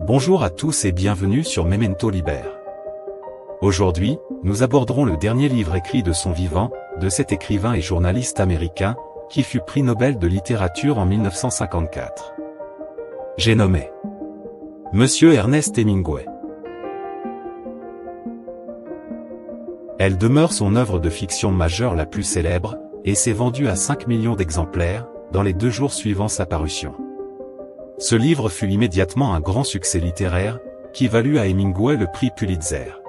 Bonjour à tous et bienvenue sur Memento Liber. Aujourd'hui, nous aborderons le dernier livre écrit de son vivant, de cet écrivain et journaliste américain, qui fut prix Nobel de littérature en 1954. J'ai nommé Monsieur Ernest Hemingway. Elle demeure son œuvre de fiction majeure la plus célèbre, et s'est vendue à 5 millions d'exemplaires, dans les 2 jours suivant sa parution. Ce livre fut immédiatement un grand succès littéraire, qui valut à Hemingway le prix Pulitzer.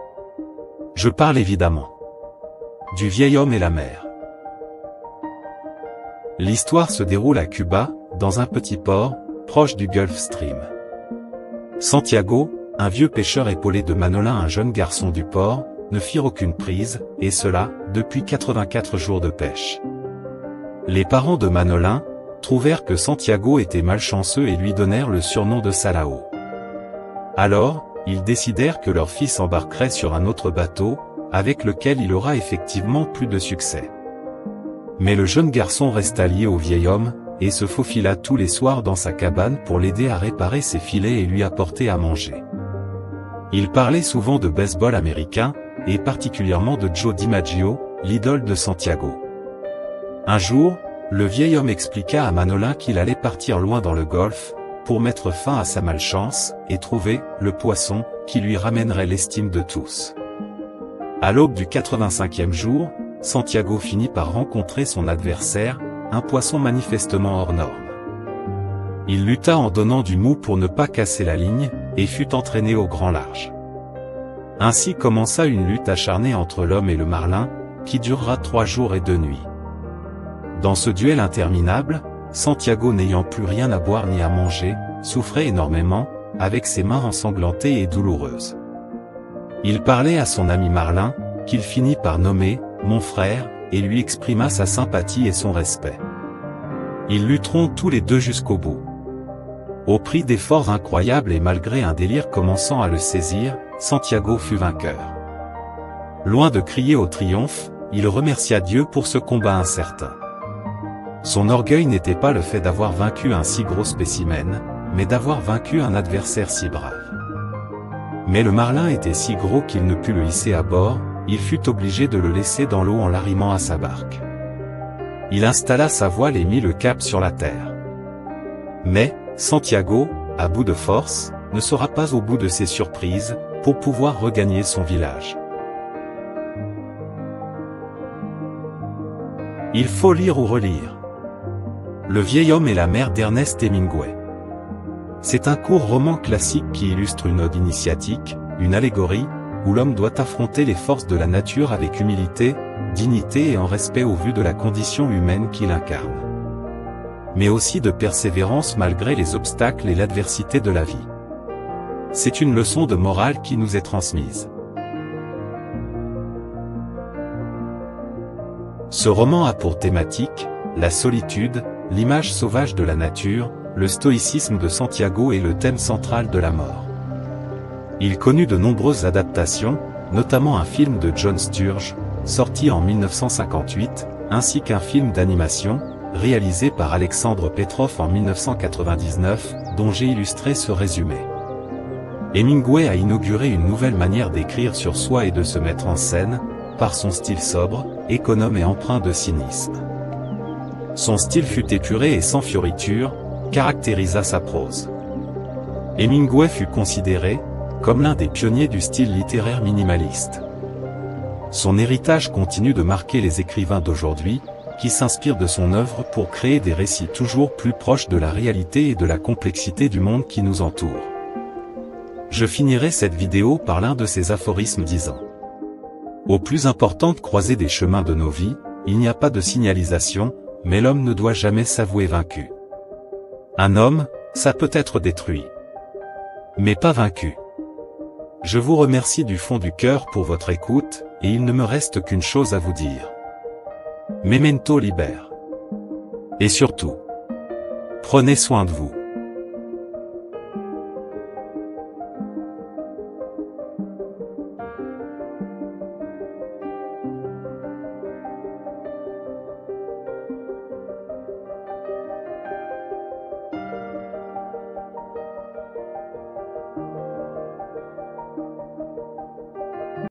Je parle évidemment du Vieil homme et la mer. L'histoire se déroule à Cuba, dans un petit port, proche du Gulf Stream. Santiago, un vieux pêcheur épaulé de Manolin, un jeune garçon du port, ne firent aucune prise, et cela, depuis 84 jours de pêche. Les parents de Manolin trouvèrent que Santiago était malchanceux et lui donnèrent le surnom de Salao. Alors, ils décidèrent que leur fils embarquerait sur un autre bateau, avec lequel il aura effectivement plus de succès. Mais le jeune garçon resta lié au vieil homme, et se faufila tous les soirs dans sa cabane pour l'aider à réparer ses filets et lui apporter à manger. Il parlait souvent de baseball américain, et particulièrement de Joe DiMaggio, l'idole de Santiago. Un jour, le vieil homme expliqua à Manolin qu'il allait partir loin dans le golfe, pour mettre fin à sa malchance, et trouver le poisson, qui lui ramènerait l'estime de tous. À l'aube du 85e jour, Santiago finit par rencontrer son adversaire, un poisson manifestement hors norme. Il lutta en donnant du mou pour ne pas casser la ligne, et fut entraîné au grand large. Ainsi commença une lutte acharnée entre l'homme et le marlin, qui durera 3 jours et 2 nuits. Dans ce duel interminable, Santiago, n'ayant plus rien à boire ni à manger, souffrait énormément, avec ses mains ensanglantées et douloureuses. Il parlait à son ami Marlin, qu'il finit par nommer « mon frère », et lui exprima sa sympathie et son respect. Ils lutteront tous les deux jusqu'au bout. Au prix d'efforts incroyables et malgré un délire commençant à le saisir, Santiago fut vainqueur. Loin de crier au triomphe, il remercia Dieu pour ce combat incertain. Son orgueil n'était pas le fait d'avoir vaincu un si gros spécimen, mais d'avoir vaincu un adversaire si brave. Mais le marlin était si gros qu'il ne put le hisser à bord, il fut obligé de le laisser dans l'eau en l'arrimant à sa barque. Il installa sa voile et mit le cap sur la terre. Mais, Santiago, à bout de force, ne sera pas au bout de ses surprises, pour pouvoir regagner son village. Il faut lire ou relire Le vieil homme et la mer d'Ernest Hemingway. C'est un court roman classique qui illustre une ode initiatique, une allégorie, où l'homme doit affronter les forces de la nature avec humilité, dignité et en respect au vu de la condition humaine qu'il incarne. Mais aussi de persévérance malgré les obstacles et l'adversité de la vie. C'est une leçon de morale qui nous est transmise. Ce roman a pour thématique la solitude, l'image sauvage de la nature, le stoïcisme de Santiago et le thème central de la mort. Il connut de nombreuses adaptations, notamment un film de John Sturges, sorti en 1958, ainsi qu'un film d'animation, réalisé par Alexandre Petrov en 1999, dont j'ai illustré ce résumé. Hemingway a inauguré une nouvelle manière d'écrire sur soi et de se mettre en scène, par son style sobre, économe et empreint de cynisme. Son style fut épuré et sans fioritures, caractérisa sa prose. Hemingway fut considéré comme l'un des pionniers du style littéraire minimaliste. Son héritage continue de marquer les écrivains d'aujourd'hui, qui s'inspirent de son œuvre pour créer des récits toujours plus proches de la réalité et de la complexité du monde qui nous entoure. Je finirai cette vidéo par l'un de ses aphorismes disant : aux plus importantes croisées des chemins de nos vies, il n'y a pas de signalisation, mais l'homme ne doit jamais s'avouer vaincu. Un homme, ça peut être détruit, mais pas vaincu. Je vous remercie du fond du cœur pour votre écoute, et il ne me reste qu'une chose à vous dire. Memento liber. Et surtout, prenez soin de vous.